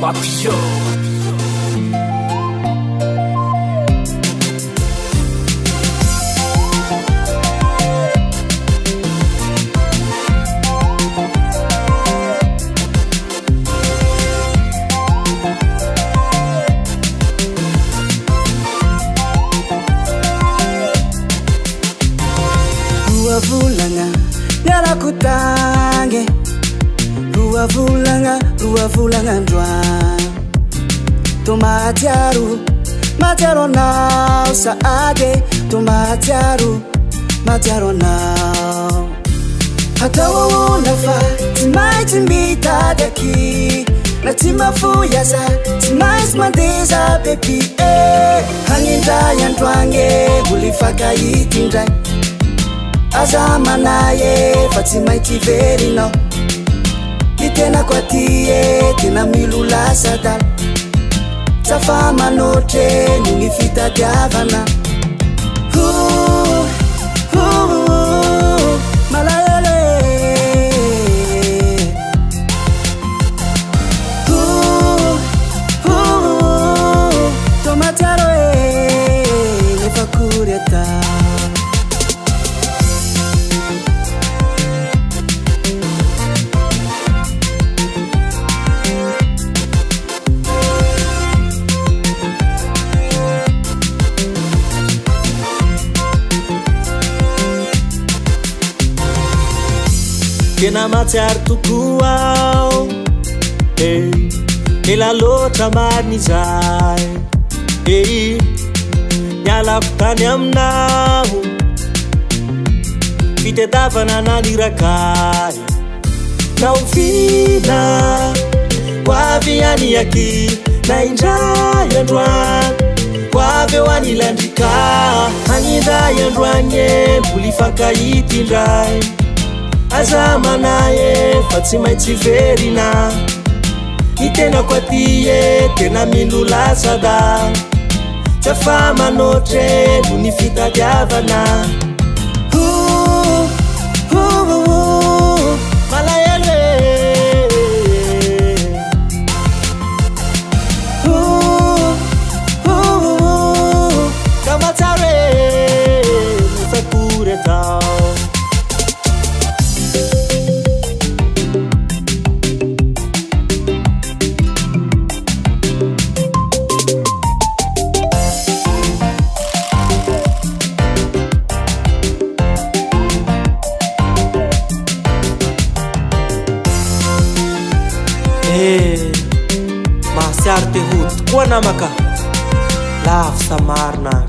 Mapio. Ruavulanga yarakutange ruavulanga ndwa tomatiaru matiaro now saade tomatiaru matiaro now hatawo nafa timai timbita daki na timafu yasa timais mandeza baby hanginda yandwange bulifaka yitindra azamanaye fatima itiveri no itena kwatie tena milula sadal safama noche ningifita javana malayele tomataro nefakureta Kena matiar tukuau ela lotra marnizai nyala kutani amnao vitedavana nalirakai na ufina waviani yaki na injayendwa wave wanilandika anyindayendwanye bulifaka yitindrai azamanaye fatima itiverina itena kwatie tena milula sada tafama notre lunifita javana malayele kamatare nifekureta Masiarte hut kwa namaka laf samarna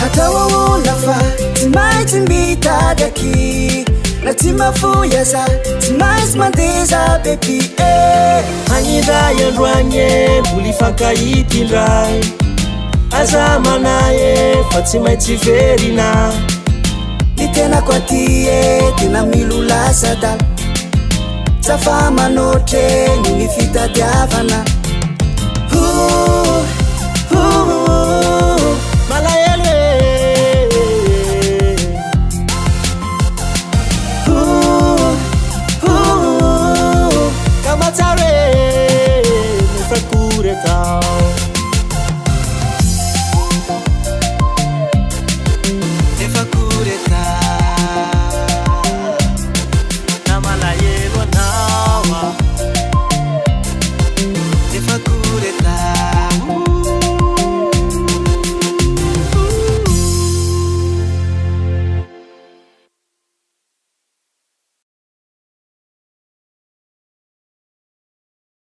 hatawo nafa timai timbita daki na timafu yasa timais mandeza baby anyida yendwanye bulifaka yitindrai azamanaye fatima itiverina itena kwatie tena milula sadal safama noche ningifita javana malayele kamatare nifekureta Nefakureta